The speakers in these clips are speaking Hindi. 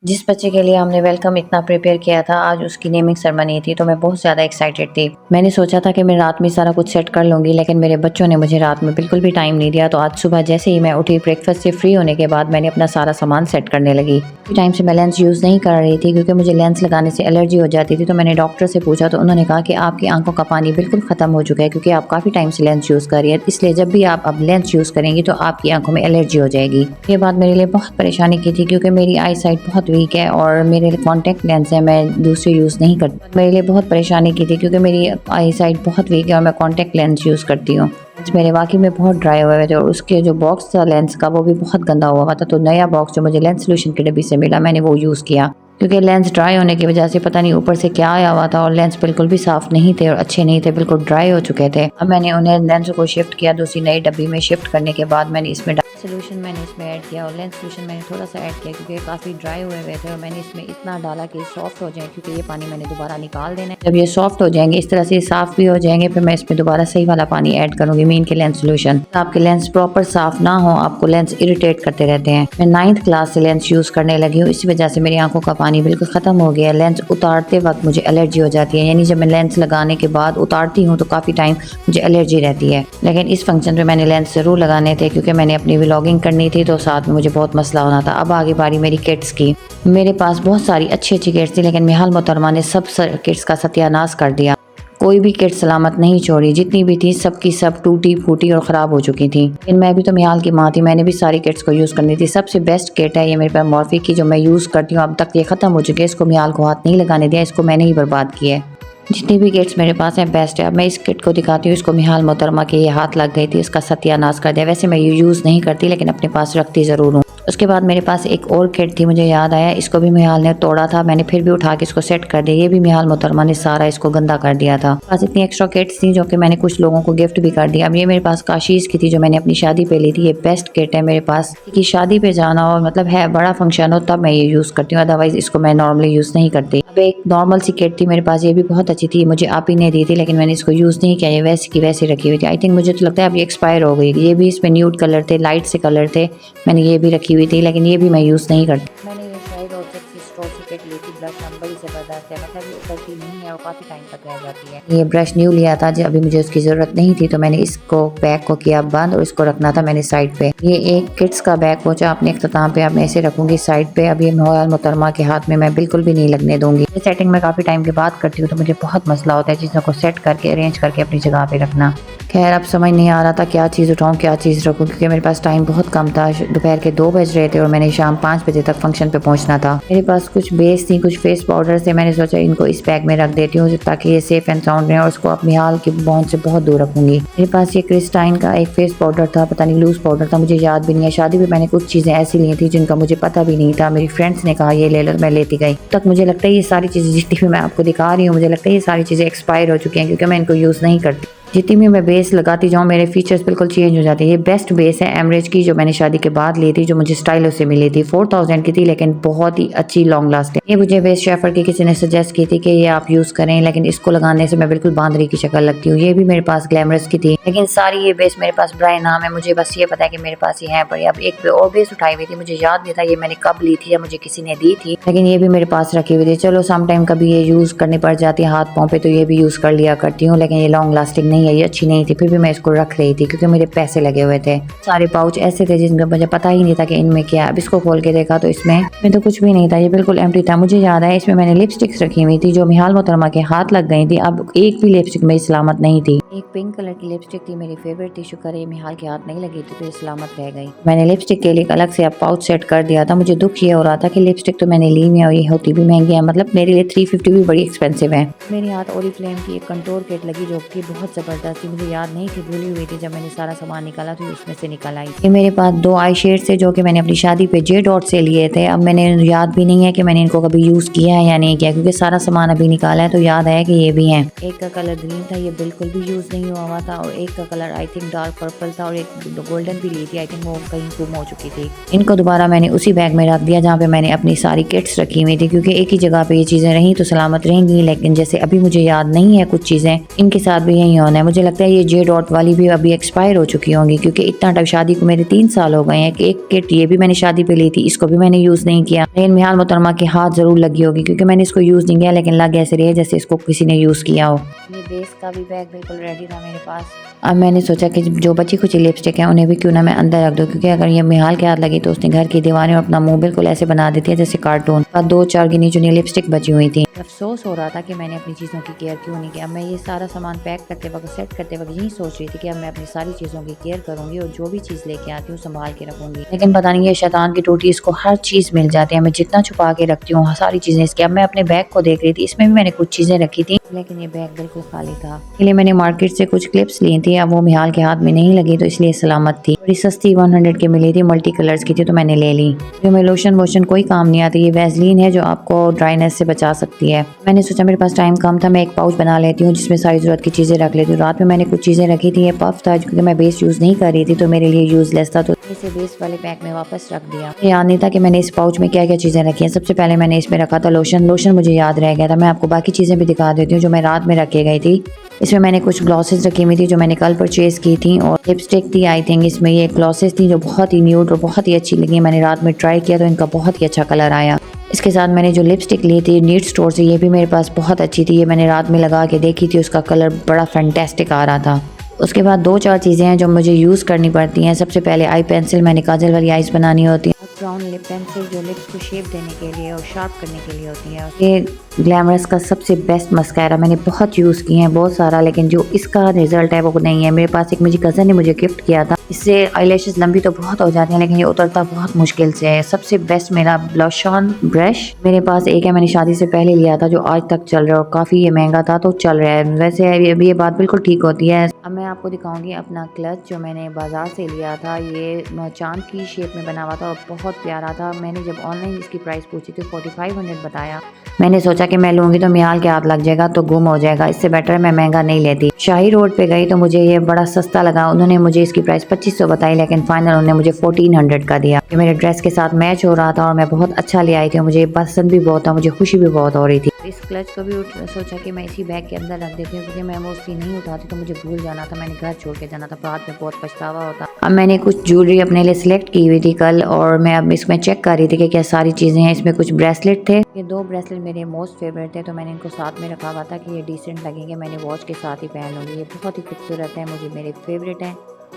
जिस बच्चे के लिए हमने वेलकम इतना प्रिपेयर किया था, आज उसकी नेमिंग सेरेमनी थी, तो मैं बहुत ज़्यादा एक्साइटेड थी। मैंने सोचा था कि मैं रात में सारा कुछ सेट कर लूँगी, लेकिन मेरे बच्चों ने मुझे रात में बिल्कुल भी टाइम नहीं दिया। तो आज सुबह जैसे ही मैं उठी, ब्रेकफास्ट से फ्री होने के बाद मैंने अपना सारा सामान सेट करने लगी। काफ़ी टाइम से मैं लेंस यूज़ नहीं कर रही थी, क्योंकि मुझे लेंस लगाने से एलर्जी हो जाती थी। तो मैंने डॉक्टर से पूछा, तो उन्होंने कहा कि आपकी आंखों का पानी बिल्कुल ख़त्म हो चुका है, क्योंकि आप काफ़ी टाइम से लेंस यूज़ कर रही है, इसलिए जब भी आप अब लेंस यूज़ करेंगी तो आपकी आंखों में एलर्जी हो जाएगी। ये बात मेरे लिए बहुत परेशानी की थी, क्योंकि मेरी आई साइट बहुत वीक है और मेरे कॉन्टैक्ट लेंस है, मैं दूसरे यूज़ नहीं करती। मेरे लिए बहुत परेशानी की थी, क्योंकि मेरी आई साइट बहुत वीक है और मैं कॉन्टैक्ट लेंस यूज़ करती हूँ। लेंस मेरे वाकई में बहुत ड्राई हुए थे और उसके जो बॉक्स था लेंस का, वो भी बहुत गंदा हुआ था। तो नया बॉक्स जो मुझे लेंस सोल्यूशन की डब्बी से मिला, मैंने वो यूज़ किया, क्योंकि लेंस ड्राई होने की वजह से पता नहीं ऊपर से क्या आया हुआ था और लेंस बिल्कुल भी साफ़ नहीं थे और अच्छे नहीं थे, बिल्कुल ड्राई हो चुके थे। अब मैंने उन्हें लेंस को शिफ्ट किया, दूसरी नई डब्बी में शिफ्ट करने के बाद मैंने इसमें सोल्यूशन इसमें ऐड किया और लेंस सोल्यूशन मैंने थोड़ा सा ऐड किया, क्योंकि काफ़ी ड्राई हुए थे और मैंने इसमें इतना डाला कि सॉफ्ट हो जाए, क्योंकि ये पानी मैंने दोबारा निकाल देना है। जब ये सॉफ्ट हो जाएंगे, इस तरह से साफ़ भी हो जाएंगे, फिर मैं इसमें दोबारा सही वाला पानी ऐड करूँगी, मीन के लेंस सोल्यूशन। आपके लेंस प्रॉपर साफ़ ना हो, आपको लेंस इरिटेट करते रहते हैं। मैं 9th क्लास से लेंस यूज़ करने लगी हूँ, इसी वजह से मेरी आंखों का पानी बिल्कुल ख़त्म हो गया। लेंस उतारते वक्त मुझे एलर्जी हो जाती है, यानी जब मैं लेंस लगाने के बाद उतारती हूँ तो काफ़ी टाइम मुझे एलर्जी रहती है। लेकिन इस फंक्शन पे मैंने लेंस ज़रूर लगाने थे, क्योंकि मैंने अपनी व्लॉगिंग करनी थी, तो साथ में मुझे बहुत मसला होना था। अब आगे बारी मेरी किट्स की। मेरे पास बहुत सारी अच्छी अच्छी किट्स थी, लेकिन मिहाल मोहतरमा ने सब किट्स का सत्यानाश कर दिया। कोई भी किट सलामत नहीं छोड़ी, जितनी भी थी सब की सब टूटी फूटी और ख़राब हो चुकी थी। लेकिन मैं भी तो मिहाल की माँ थी, मैंने भी सारी किट्स को यूज़ करनी थी। सबसे बेस्ट किट है ये मेरे पास मॉर्फी की, जो मैं यूज़ करती हूँ। अब तक ये ख़त्म हो चुकी है, इसको मिहाल को हाथ नहीं लगाने दिया, इसको मैंने ही बर्बाद किया है। जितनी भी किट्स मेरे पास हैं बेस्ट है। अब मैं इस किट को दिखाती हूँ, इसको मिहाल मोहतरमा के ये हाथ लग गई थी, इसका सत्यानाश कर दिया। वैसे मैं ये यूज़ नहीं करती, लेकिन अपने पास रखती ज़रूर हूँ। उसके बाद मेरे पास एक और किट थी, मुझे याद आया, इसको भी मिहाल ने तोड़ा था, मैंने फिर भी उठा के इसको सेट कर दिया। ये भी मिहाल मोहतरमा ने सारा इसको गंदा कर दिया था। पास इतनी एक्स्ट्रा किट्स थी, जो कि मैंने कुछ लोगों को गिफ्ट भी कर दिया। अब ये मेरे पास काशीज़ की थी, जो मैंने अपनी शादी पे ली थी। ये बेस्ट किट है मेरे पास, कि शादी पे जाना हो, मतलब है बड़ा फंक्शन हो, तब मैं ये यूज़ करती हूँ, अदरवाइज इसको मैं नॉर्मली यूज़ नहीं करती। अब एक नॉर्मल सी किट थी मेरे पास, ये भी बहुत अच्छी थी, मुझे आप ही ने दी थी, लेकिन मैंने इसको यूज़ नहीं किया, ये वैसे की वैसे रखी हुई थी। आई थिंक मुझे तो लगता है अब ये एक्सपायर हो गई। ये भी इसमें न्यूड कलर थे, लाइट से कलर थे, मैंने ये भी रखी हुई थी, लेकिन ये भी मैं यूज़ नहीं करती। मैंने ये शायद और स्टोर से किट ली थी, ब्रश नंबर से बर्दाश्त है, मतलब ये उतरती नहीं है और काफ़ी टाइम तक रह जाती है। ये ब्रश न्यू लिया था, जब अभी मुझे उसकी ज़रूरत नहीं थी, तो मैंने इसको बैग को किया बंद और इसको रखना था मैंने साइड पे। ये एक किड्स का बैग पहुंचा अपने अख्ताम पे, अब मैं इसे रखूंगी साइड पे। अब ये मिहाल मोहतरमा के हाथ में मैं बिल्कुल भी नहीं लगने दूंगी। ये सेटिंग मैं काफ़ी टाइम के बाद करती हूँ, तो मुझे बहुत मसला होता है चीज़ों को सेट करके अरेंज करके अपनी जगह पे रखना। खैर, अब समझ नहीं आ रहा था क्या चीज़ उठाऊँ क्या चीज़ रखूँ, क्योंकि मेरे पास टाइम बहुत कम था। दोपहर के 2 बज रहे थे और मैंने शाम 5 बजे तक फंक्शन पे पहुंचना था। मेरे पास कुछ बेस थी, कुछ फेस पाउडर थे, मैंने सोचा इनको इस बैग में रख देती हूँ, ताकि ये सेफ एंड साउंड रहे, और उसको अपनी हाल की बॉन्ड से बहुत दूर रखूंगी। मेरे पास ये क्रिस्टाइन का एक फेस पाउडर था, पता नहीं लूज पाउडर था, मुझे याद भी नहीं है। शादी में मैंने कुछ चीज़ें ऐसी ली थी जिनका मुझे पता भी नहीं था, मेरी फ्रेंड्स ने कहा ये ले लो, मैं लेती गई। तक मुझे लगता है ये सारी चीज़ें जितनी भी मैं आपको दिखा रही हूँ, मुझे लगता है ये सारी चीज़ें एक्सपायर हो चुकी हैं, क्योंकि मैं इनको यूज़ नहीं करती। जितनी भी मैं बेस लगाती जाऊँ, मेरे फीचर्स बिल्कुल चेंज हो जाते हैं। ये बेस्ट बेस है एमरेज की, जो मैंने शादी के बाद ली थी, जो मुझे स्टाइलो से मिली थी। 4000 की थी, लेकिन बहुत ही अच्छी लॉन्ग लास्टिंग। ये मुझे बेस शेफर की किसी ने सजेस्ट की थी कि ये आप यूज़ करें, लेकिन इसको लगाने से मैं बिल्कुल बांदरी की शक्ल लगती हूँ। ये भी मेरे पास ग्लैमरस की थी, लेकिन सारी ये बेस मेरे पास ब्राय नाम है, मुझे बस ये पता है कि मेरे पास ये है पड़ी। अब एक और बेस उठाई हुई थी, मुझे याद नहीं था ये मैंने कब ली थी या मुझे किसी ने दी थी, लेकिन ये भी मेरे पास रखी हुई थी। चलो सम टाइम कभी ये यूज़ करनी पड़ जाती है हाथ पाँव पे, तो ये भी यूज़ कर लिया करती हूँ, लेकिन ये लॉन्ग लास्टिंग नहीं है, ये अच्छी नहीं थी, फिर भी मैं इसको रख रही थी, क्योंकि मेरे पैसे लगे हुए थे। सारे पाउच ऐसे थे जिनका मुझे पता ही नहीं था कि इनमें क्या। अब इसको खोल के देखा तो इसमें तो कुछ भी नहीं था, ये बिल्कुल एम्प्टी था। मुझे याद है इसमें मैंने लिपस्टिक्स रखी हुई थी, जो मिहाल मोहतरमा के हाथ लग गई थी। अब एक भी लिपस्टिक मेरी सलामत नहीं थी। एक पिंक कलर की लिपस्टिक थी, मेरी फेवरेट थी, शुक्र है मिहाल के हाथ नहीं लगी थी, तो ये सलामत रह गई। मैंने लिपस्टिक के लिए अलग से अब पाउच सेट कर दिया था। मुझे दुख ये हो रहा था कि लिपस्टिक तो मैंने ली नहीं और ये होती भी महंगी है, मतलब मेरे लिए 350 भी बड़ी एक्सपेंसिव है। मेरे हाथ ओरिफ्लेम की एक कंटोर किट लगी, जो कि बहुत जबरदस्त थी, मुझे याद नहीं थी, भूली हुई थी। जब मैंने सारा सामान निकाला तो उसमें से निकल आई। ये मेरे पास 2 आई शेड्स थे, जो कि मैंने अपनी शादी पे जे डॉट से लिए थे। अब मैंने याद भी नहीं है कि मैंने इनको कभी यूज़ किया है या नहीं किया, क्योंकि सारा सामान अभी निकाला है, तो याद है कि ये भी हैं। एक का कलर ग्रीन था, ये बिल्कुल भी यूज़ नहीं हुआ था, और एक का colour I think dark purple था, और एक गोल्डन भी ली थी, आई थिंक वो कहीं गुम हो चुकी थी। इनको दोबारा मैंने उसी बैग में रख दिया जहाँ पे मैंने अपनी सारी किट्स रखी हुई थी, क्योंकि एक ही जगह पे ये चीज़ें रहीं तो सलामत रहेंगी। लेकिन जैसे अभी मुझे याद नहीं है कुछ चीज़ें, इनके साथ भी यही होना टोन है। मुझे लगता है ये जे डॉट वाली भी अभी एक्सपायर हो चुकी होंगी, क्योंकि इतना शादी को मेरे 3 साल हो गए हैं कि एक किट ये भी मैंने शादी पे ली थी, इसको भी मैंने यूज़ नहीं किया। लेकिन मिहाल मोहतरमा के हाथ ज़रूर लगी होगी, क्योंकि मैंने इसको यूज़ नहीं किया, लेकिन लग ऐसे रही है जैसे इसको किसी ने यूज़ किया हो। ये बेस का भी बैग बिल्कुल रेडी था मेरे पास। अब मैंने सोचा कि जो बची कुछ लिपस्टिक है उन्हें भी क्यों ना मैं अंदर रख दूँ, क्योंकि अगर ये मिहाल के हाथ लगी तो उसने घर की दीवारें और अपना मुंह बिल्कुल ऐसे बना देती है जैसे कार्टून। और 2-4 गिनी चुनी लिपस्टिक बची हुई थी। अफसोस हो रहा था कि मैंने अपनी चीज़ों की केयर क्यों नहीं किया। मैं ये सारा सामान पैक करते वक्त, सेट करते वक्त यही सोच रही थी कि अब मैं अपनी सारी चीज़ों की केयर करूंगी और जो भी चीज़ लेके आती हूँ संभाल के रखूंगी। लेकिन पता नहीं ये शैतान की टूटी, इसको हर चीज़ मिल जाती है। मैं जितना छुपा के रखती हूँ सारी चीज़ें इसकी। अब मैं अपने बैग को देख रही थी, इसमें भी मैंने कुछ चीज़ें रखी थी, लेकिन ये बैग बिल्कुल खाली था। इसलिए मैंने मार्केट से कुछ क्लिप्स ली थी। अब वो मिहाल के हाथ में नहीं लगी तो इसलिए सलामत थी। बड़ी सस्ती 100 की मिली थी, मल्टी कलर्स की थी, तो मैंने ले ली। जो मैं लोशन वोशन कोई काम नहीं आती, ये वैसलीन है जो आपको ड्राइनेस से बचा सकती है। मैंने सोचा मेरे पास टाइम कम था, मैं एक पाउच बना लेती हूँ जिसमें सारी ज़रूरत की चीज़ें रख लेती हूँ। रात में मैंने कुछ चीज़ें रखी थी। ये पफ था क्योंकि मैं बेस यूज़ नहीं कर रही थी तो मेरे लिए यूज़लेस था, तो इसे बेस वाले पैक में वापस रख दिया। मुझे याद नहीं था कि मैंने इस पाउच में क्या क्या चीज़ें रखी हैं। सबसे पहले मैंने इसमें रखा था लोशन मुझे याद रह गया था। मैं आपको बाकी चीज़ें भी दिखा देती हूँ जो मैं रात में रखे गई थी। इसमें मैंने कुछ ग्लॉसेस रखी हुई थी जो मैंने कल परचेज़ की थी, और लिपस्टिक थी आई थिंक। इसमें ये ग्लॉसेस थी जो बहुत ही न्यूड और बहुत ही अच्छी लगी। मैंने रात में ट्राई किया तो इनका बहुत ही अच्छा कलर आया। इसके साथ मैंने जो लिपस्टिक ली थी नीड स्टोर से, ये भी मेरे पास बहुत अच्छी थी। ये मैंने रात में लगा के देखी थी, उसका कलर बड़ा फैंटेस्टिक आ रहा था। उसके बाद 2-4 चीज़ें हैं जो मुझे यूज़ करनी पड़ती हैं। सबसे पहले आई पेंसिल, मैंने काजल वाली आइज़ बनानी होती है। ब्राउन लिप पेंसिल जो लिप्स को शेप देने के लिए और शार्प करने के लिए होती है। ये ग्लैमरस का सबसे बेस्ट मस्कारा मैंने बहुत यूज़ किए हैं, बहुत सारा, लेकिन जो इसका रिजल्ट है वो नहीं है। मेरे पास एक मुझे कज़न ने मुझे गिफ्ट किया था। इससे आईलैशेस लंबी तो बहुत हो जाती हैं, लेकिन ये उतरता बहुत मुश्किल से है। सबसे बेस्ट मेरा ब्लश ऑन ब्रश मेरे पास एक है, मैंने शादी से पहले लिया था, जो आज तक चल रहा है और काफ़ी ये महंगा था तो चल रहा है। वैसे अभी ये बात बिल्कुल ठीक होती है। अब मैं आपको दिखाऊंगी अपना क्लच जो मैंने बाजार से लिया था। ये चांद की शेप में बना हुआ था और बहुत प्यारा था। मैंने जब ऑनलाइन इसकी प्राइस पूछी थी 4500 बताया। मैंने सोचा कि मैं लूंगी तो मियाल के हाथ लग जाएगा तो गुम हो जाएगा, इससे बेटर मैं महंगा नहीं लेती। शाही रोड पे गई तो मुझे ये बड़ा सस्ता लगा। उन्होंने मुझे इसकी प्राइस 2500 बताई, लेकिन फाइनल उन्होंने मुझे 1400 का दिया। ये मेरे ड्रेस के साथ मैच हो रहा था और मैं बहुत अच्छा ले आई थी। मुझे पसंद भी बहुत था, मुझे खुशी भी बहुत हो रही थी। इस क्लच को भी सोचा कि मैं इसी बैग के अंदर रख देती हूँ, क्योंकि मैं मोस्टली नहीं उठाती तो मुझे भूल जाना था, मैंने घर छोड़ के जाना था, बाद में बहुत पछतावा होता। अब मैंने कुछ ज्वेलरी अपने लिए सिलेक्ट की हुई थी कल, और मैं अब इसमें चेक कर रही थी कि क्या सारी चीज़ें हैं। इसमें कुछ ब्रेसलेट थे, ये 2 ब्रेसलेट मेरे मोस्ट फेवरेट थे, तो मैंने इनको साथ में रखा हुआ था कि ये डिसेंट लगेंगे, मैंने वॉच के साथ ही पहन लूँगी। ये बहुत ही खूबसूरत है, मुझे मेरे फेवरेट है।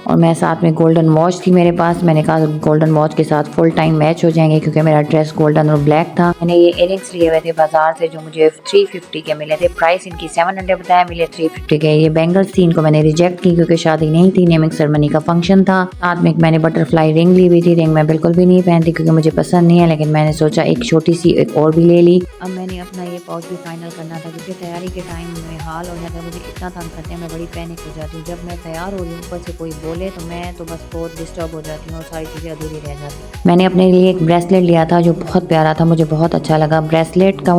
और मैं साथ में गोल्डन वॉच थी मेरे पास, मैंने कहा गोल्डन वॉच के साथ फुल टाइम मैच हो जाएंगे, क्योंकि मेरा ड्रेस गोल्डन और ब्लैक था। मैंने ये इयररिंग्स लिए हुए थे बाजार से जो मुझे 350 के मिले थे। प्राइस इनकी 700 बताया, मिले 350 के। ये बैंगल्स थी, इनको मैंने रिजेक्ट की क्योंकि शादी नहीं थी, नेमिंग सेरेमनी का फंक्शन था। साथ में मैंने बटरफ्लाई रिंग ली हुई थी। रिंग मैं बिल्कुल भी नहीं पहनती क्योंकि मुझे पसंद नहीं है, लेकिन मैंने सोचा एक छोटी सी एक और भी ले ली। अब मैंने अपना ये पाउच भी फाइनल करना था, क्योंकि तैयारी के टाइम में हाल और अगर मुझे इतना तंग करते हैं मैं बड़ी पैनिक हो जाती हूँ। जब मैं तैयार हो रही हूँ ऊपर से कोई बोले तो मैं तो बस बहुत डिस्टर्ब हो जाती हूँ और सारी चीज़ें अधूरी रह जाती हैं। मैंने अपने लिए एक ब्रेसलेट लिया था जो बहुत प्यारा था, मुझे बहुत अच्छा लगा। ब्रेसलेट और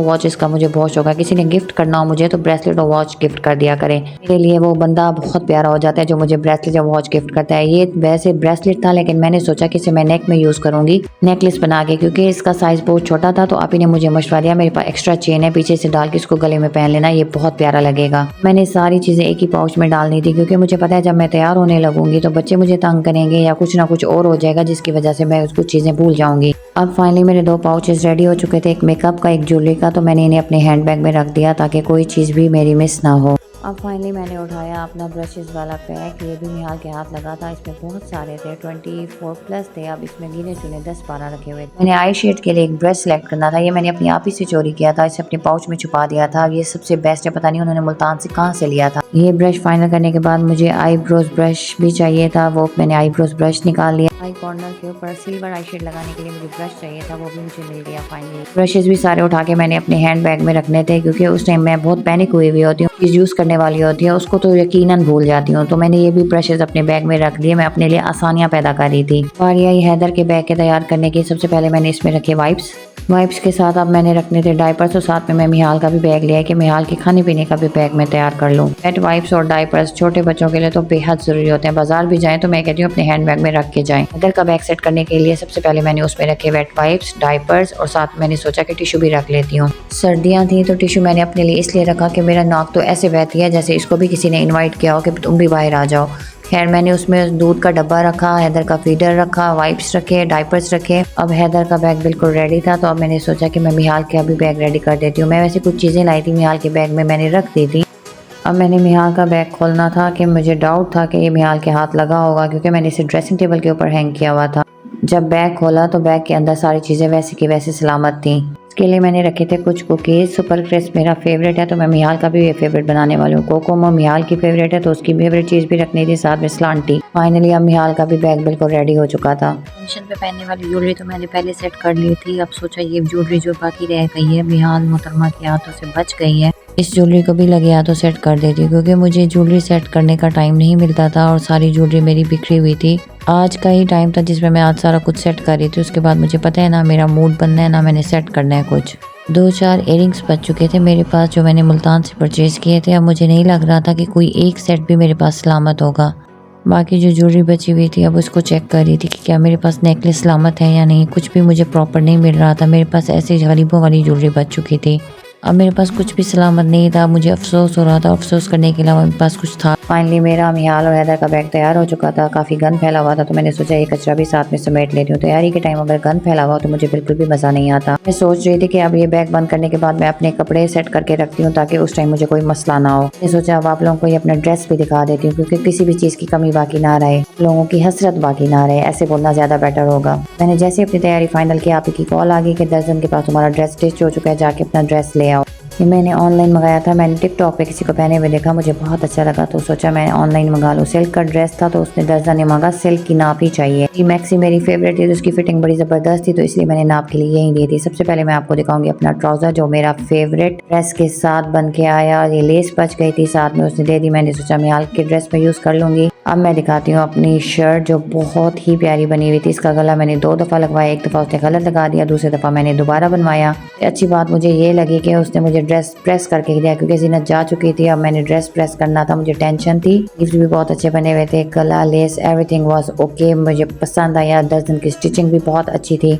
वॉचेस का मुझे बहुत शौक है। किसी ने गिफ्ट करना हो मुझे तो ब्रेसलेट और वॉच गिफ्ट कर दिया करे, मेरे लिए वो बंदा बहुत प्यारा हो जाता है जो मुझे ब्रेसलेट और वॉच गिफ्ट करता है। ये वैसे ब्रेसलेट था, लेकिन मैंने सोचा कि इसे मैं नेक में यूज़ करूंगी, नेकलेस बना के, क्योंकि इसका साइज़ बहुत छोटा था। तो आप ही ने मुझे मशवरा दिया, मेरे पास एक्स्ट्रा चेन है, पीछे से डाल के इसको गले में पहन लेना, ये बहुत प्यारा लगेगा। मैंने सारी चीज़ें एक ही पाउच में डालनी थी, क्योंकि मुझे पता है जब मैं तैयार होने लगूंगी तो बच्चे मुझे तंग करेंगे या कुछ ना कुछ और हो जाएगा, जिसकी वजह से मैं कुछ चीज़ें भूल जाऊंगी। अब फाइनली मेरे 2 पाउचेस रेडी हो चुके थे, एक मेकअप का एक ज्वेलरी का, तो मैंने इन्हें अपने हैंडबैग में रख दिया ताकि कोई चीज़ भी मेरी मिस ना हो। अब फाइनली मैंने उठाया अपना ब्रशेस वाला पैक, ये भी निहाल के हाथ लगा था। इसमें बहुत सारे थे, 24 प्लस थे। अब इसमें गिने चुने 10-12 रखे हुए थे। मैंने आई शेड के लिए एक ब्रश सेलेक्ट करना था, ये मैंने अपनी आप ही से चोरी किया था, इसे अपने पाउच में छुपा दिया था। ये सबसे बेस्ट है, पता नहीं उन्होंने मुल्तान से कहाँ से लिया था। ये ब्रश फाइनल करने के बाद मुझे आईब्रोज ब्रश भी चाहिए था, वो मैंने आईब्रोज ब्रश निकाल लिया। आई कॉर्नर के ऊपर सिल्वर आई शेड लगाने के लिए मुझे ब्रश चाहिए था, वो भी मुझे मिल गया फाइनली। ब्रशेस भी सारे उठा के मैंने अपने हैंड बैग में रखने थे, क्योंकि उस टाइम मैं बहुत पैनिक हुई हुई होती हूँ, चीज़ यूज़ करने वाली होती है उसको तो यकीनन भूल जाती हूँ। तो मैंने ये भी ब्रशेस अपने बैग में रख दिए, मैं अपने लिए आसानियाँ पैदा कर रही थी। और यही हैदर के बैग के तैयार करने की, सबसे पहले मैंने इसमें रखे वाइप्स। वाइप्स के साथ अब मैंने रखने थे डायपर्स और साथ में मैं मिहाल का भी बैग लिया है कि मिहाल के खाने पीने का भी बैग मैं तैयार कर लूँ। वेट वाइप्स और डायपर्स छोटे बच्चों के लिए तो बेहद ज़रूरी होते हैं। बाजार भी जाएं तो मैं कहती हूँ अपने हैंड बैग में रख के जाएं। इधर का बैग सेट करने के लिए सबसे पहले मैंने उसमें रखे वेट वाइप्स, डायपर्स और साथ मैंने सोचा कि टिश्यू भी रख लेती हूँ। सर्दियाँ थी तो टिश्यू मैंने अपने लिए इसलिए रखा कि मेरा नाक तो ऐसे बहती है जैसे इसको भी किसी ने इन्वाइट किया हो कि तुम भी बाहर आ जाओ। खैर मैंने उसमें दूध का डब्बा रखा, हैदर का फीडर रखा, वाइप्स रखे, डायपर्स रखे। अब हैदर का बैग बिल्कुल रेडी था तो अब मैंने सोचा कि मैं मिहाल का भी बैग रेडी कर देती हूँ। मैं वैसे कुछ चीज़ें लाई थी मिहाल के बैग में, मैंने रख दी थी। अब मैंने मिहाल का बैग खोलना था कि मुझे डाउट था कि ये मिहाल के हाथ लगा होगा क्योंकि मैंने इसे ड्रेसिंग टेबल के ऊपर हैंग किया हुआ था। जब बैग खोला तो बैग के अंदर सारी चीज़ें वैसे की वैसे सलामत थी। इसके लिए मैंने रखे थे कुछ कुकीज़। सुपर क्रिस्प मेरा फेवरेट है तो मैं मिहाल का भी ये फेवरेट बनाने वाली हूँ। कोकोमो मिहाल की फेवरेट है तो उसकी फेवरेट चीज़ भी रखनी थी, साथ में स्लांटी। फाइनली अब मिहाल का भी बैग बिल्कुल रेडी हो चुका था। फंक्शन पे पहनने वाली ज्वेलरी तो मैंने पहले सेट कर ली थी। अब सोचा ये ज्वेलरी जो बाकी रह गई है मिहाल मोहतरमा के हाथों से बच गई है, इस ज्वेलरी को भी लगे हाथों सेट कर देती हूँ क्योंकि मुझे ज्वेलरी सेट करने का टाइम नहीं मिलता था और सारी ज्वेलरी मेरी बिखरी हुई थी। आज का ही टाइम था जिसमें मैं आज सारा कुछ सेट कर रही थी। उसके बाद मुझे पता है ना मेरा मूड बनना है ना मैंने सेट करना है कुछ। 2-4 इयरिंग्स बच चुके थे मेरे पास जो मैंने मुल्तान से परचेज़ किए थे। अब मुझे नहीं लग रहा था कि कोई एक सेट भी मेरे पास सलामत होगा। बाकी जो ज्वेलरी बची हुई थी अब उसको चेक कर रही थी कि क्या मेरे पास नेकलेस सलामत है या नहीं। कुछ भी मुझे प्रॉपर नहीं मिल रहा था, मेरे पास ऐसे गरीबों वाली ज्वेलरी बच चुकी थी। अब मेरे पास कुछ भी सलामत नहीं था, मुझे अफसोस हो रहा था। अफसोस करने के अलावा मेरे पास कुछ था। फाइनली मेरा मिहाल और हैदर का बैग तैयार हो चुका था। काफ़ी गंद फैला हुआ था तो मैंने सोचा ये कचरा भी साथ में समेट लेती हूँ। तैयारी के टाइम अगर गंद फैला हुआ तो मुझे बिल्कुल भी मज़ा नहीं आता। मैं सोच रही थी कि अब ये बैग बंद करने के बाद मैं अपने कपड़े सेट करके रखती हूँ ताकि उस टाइम मुझे कोई मसला ना हो। मैंने सोचा अब आप लोगों को ये अपना ड्रेस भी दिखा देती हूँ क्योंकि किसी भी चीज़ की कमी बाकी ना रहे, लोगों की हसरत बाकी ना रहे, ऐसे बोलना ज़्यादा बेटर होगा। मैंने जैसे अपनी तैयारी फाइनल की आप ही की कॉल आ गई कि दर्जन के पास तुम्हारा ड्रेस स्टिच हो चुका है, जाके अपना ड्रेस ले आओ। ये मैंने ऑनलाइन मंगाया था। मैंने टिकटॉक पे किसी को पहने हुए देखा, मुझे बहुत अच्छा लगा तो सोचा मैं ऑनलाइन मंगा लूँ। सिल्क का ड्रेस था तो उसने दर्जन ने मांगा सिल्क की नाप ही चाहिए। ये मैक्सी मेरी फेवरेट थी तो उसकी फिटिंग बड़ी ज़बरदस्त थी तो इसलिए मैंने नाप के लिए यही दी थी। सबसे पहले मैं आपको दिखाऊंगी अपना ट्राउज़र जो मेरा फेवरेट ड्रेस के साथ बन के आया। ये लेस बच गई थी साथ में उसने दे दी, मैंने सोचा मैं हाल के ड्रेस में यूज़ कर लूँगी। अब मैं दिखाती हूँ अपनी शर्ट जो बहुत ही प्यारी बनी हुई थी। इसका गला मैंने 2 दफ़ा लगवाया, एक दफ़ा उसने गलत लगा दिया, दूसरी दफ़ा मैंने दोबारा बनवाया। अच्छी बात मुझे ये लगी कि उसने मुझे ड्रेस प्रेस करके दिया क्योंकि जीनत जा चुकी थी। अब मैंने ड्रेस प्रेस करना था, मुझे टेंशन थी। स्लीव्स भी बहुत अच्छे बने हुए थे, गला लेस एवरीथिंग वाज ओके, मुझे पसंद आया। दर्जन की स्टिचिंग भी बहुत अच्छी थी।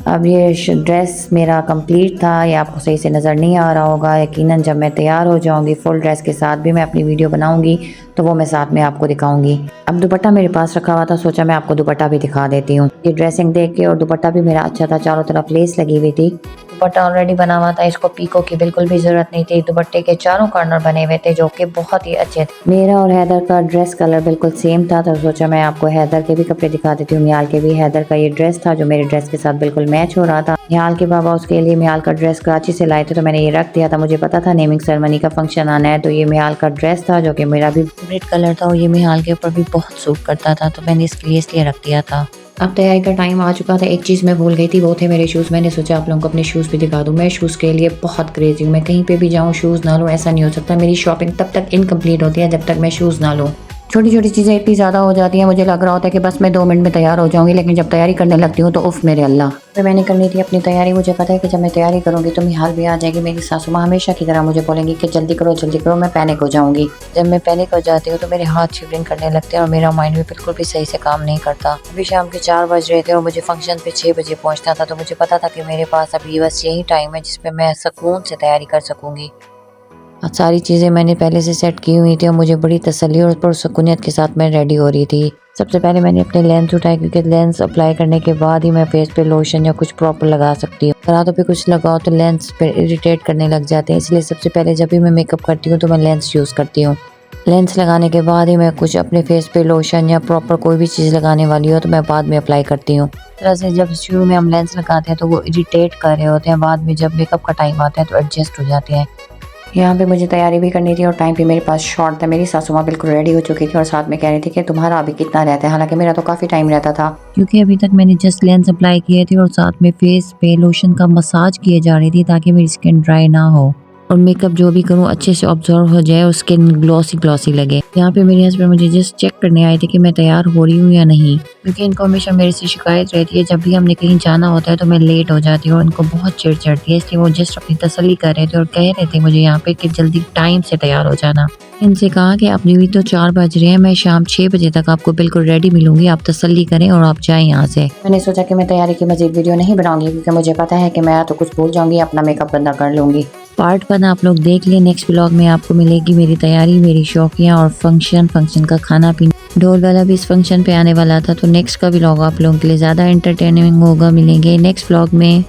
अब ये ड्रेस मेरा कंप्लीट था, ये आपको सही से नज़र नहीं आ रहा होगा। यकीनन जब मैं तैयार हो जाऊंगी फुल ड्रेस के साथ भी मैं अपनी वीडियो बनाऊंगी तो वो मैं साथ में आपको दिखाऊंगी। अब दुपट्टा मेरे पास रखा हुआ था, सोचा मैं आपको दुपट्टा भी दिखा देती हूँ। ये ड्रेसिंग देख के और दुपट्टा भी मेरा अच्छा था, चारों तरफ लेस लगी हुई थी। दुपट्टा ऑलरेडी बना हुआ था, इसको पीको की बिल्कुल भी जरूरत नहीं थी। दुपट्टे के चारों कॉर्नर बने हुए थे जो कि बहुत ही अच्छे थे। मेरा और हैदर का ड्रेस कलर बिल्कुल सेम था तो सोचा मैं आपको हैदर के भी कपड़े दिखा देती हूँ। मियाल के भी हैदर का ये ड्रेस था जो मेरे ड्रेस के साथ बिल्कुल मैच हो रहा था। मियाल के बाबा उसके लिए मियाल का ड्रेस कराची से लाए थे तो मैंने ये रख दिया था। मुझे पता था नेमिंग सेरेमनी का फंक्शन आना है तो ये मियाल का ड्रेस था जो कि मेरा भी फेवरेट कलर था और ये मियाल के ऊपर भी बहुत सूट करता था तो मैंने इसके लिए इसलिए रख दिया था। अब तैयारी का टाइम आ चुका था। एक चीज़ मैं भूल गई थी, वो थे मेरे शूज़। मैंने सोचा आप लोगों को अपने शूज़ भी दिखा दूँ। मैं शूज़ के लिए बहुत क्रेजी हूँ, मैं कहीं पे भी जाऊँ शूज़ ना लूँ ऐसा नहीं हो सकता। मेरी शॉपिंग तब तक इनकम्प्लीट होती है जब तक मैं शूज़ ना लूँ। छोटी छोटी चीज़ें इतनी ज़्यादा हो जाती हैं, मुझे लग रहा होता है कि बस मैं 2 मिनट में तैयार हो जाऊंगी, लेकिन जब तैयारी करने लगती हूँ तो उफ़ मेरे अल्लाह। तो मैंने करनी थी अपनी तैयारी। मुझे पता है कि जब मैं तैयारी करूँगी तो मिहाल भी आ जाएगी। मेरी सासू माँ हमेशा की तरह मुझे बोलेंगी कि जल्दी करो, मैं पैनिक हो जाऊँगी। जब मैं पैनिक हो जाती हूँ तो मेरे हाथ शिवरिंग करने लगते हैं और मेरा माइंड भी बिल्कुल भी सही से काम नहीं करता। अभी शाम के 4 बज रहे थे और मुझे फंक्शन पे 6 बजे पहुँचना था तो मुझे पता था कि मेरे पास अभी बस यही टाइम है जिसपे मैं सुकून से तैयारी कर सकूँगी। सारी चीज़ें मैंने पहले से सेट की हुई थी और मुझे बड़ी तसल्ली और पुरसुकूनियत के साथ मैं रेडी हो रही थी। सबसे पहले मैंने अपने लेंस उठाए क्योंकि लेंस अप्लाई करने के बाद ही मैं फेस पे लोशन या कुछ प्रॉपर लगा सकती हूँ। हाथों पे कुछ लगाओ तो लेंस पे इरिटेट करने लग जाते हैं, इसलिए सबसे पहले जब भी मैं मेकअप करती हूँ तो मैं लेंस यूज़ करती हूँ। लेंस लगाने के बाद ही मैं कुछ अपने फेस पे लोशन या प्रॉपर कोई भी चीज़ लगाने वाली हो तो मैं बाद में अप्लाई करती हूँ। तरह से जब शुरू में हम लेंस लगाते हैं तो वो इरिटेट कर रहे होते हैं, बाद में जब मेकअप का टाइम आता है तो एडजस्ट हो जाते हैं। यहाँ पे मुझे तैयारी भी करनी थी और टाइम भी मेरे पास शॉर्ट था। मेरी सासू माँ बिल्कुल रेडी हो चुकी थी और साथ में कह रही थी कि तुम्हारा अभी कितना रहता है, हालांकि मेरा तो काफ़ी टाइम रहता था क्योंकि अभी तक मैंने जस्ट लेंस अप्लाई किए थे और साथ में फेस पे लोशन का मसाज किए जा रही थी ताकि मेरी स्किन ड्राई ना हो। और मेकअप जो भी करूँ अच्छे से ऑब्जर्व हो जाए और स्किन ग्लॉसी ग्लॉसी लगे। यहाँ पे मेरे हस्बैंड मुझे जस्ट चेक करने आए थे कि मैं तैयार हो रही हूँ या नहीं, क्योंकि इनको हमेशा मेरे से शिकायत रहती है जब भी हमने कहीं जाना होता है तो मैं लेट हो जाती हूँ और इनको बहुत चिढ़ चढ़ती है, इसलिए वो जस्ट अपनी तसल्ली कर रहे थे और कह रहे थे मुझे यहाँ पे कि जल्दी टाइम से तैयार हो जाना। इनसे कहा कि अभी भी तो 4 बज रहे हैं, मैं शाम 6 बजे तक आपको बिल्कुल रेडी मिलूंगी, आप तसल्ली करें और आप जाएं यहाँ से। मैंने सोचा कि मैं तैयारी की मजीद वीडियो नहीं बनाऊंगी क्योंकि मुझे पता है कि मैं तो कुछ भूल जाऊंगी, अपना मेकअप बंदा कर लूंगी। पार्ट 1 आप लोग देख लिए। नेक्स्ट व्लॉग में आपको मिलेगी मेरी तैयारी, मेरी शौकियाँ और फंक्शन का खाना पीना। ढोल वाला भी इस फंक्शन पे आने वाला था, तो नेक्स्ट का व्लॉग आप लोगों के लिए ज़्यादा एंटरटेनिंग होगा। मिलेंगे नेक्स्ट व्लॉग में।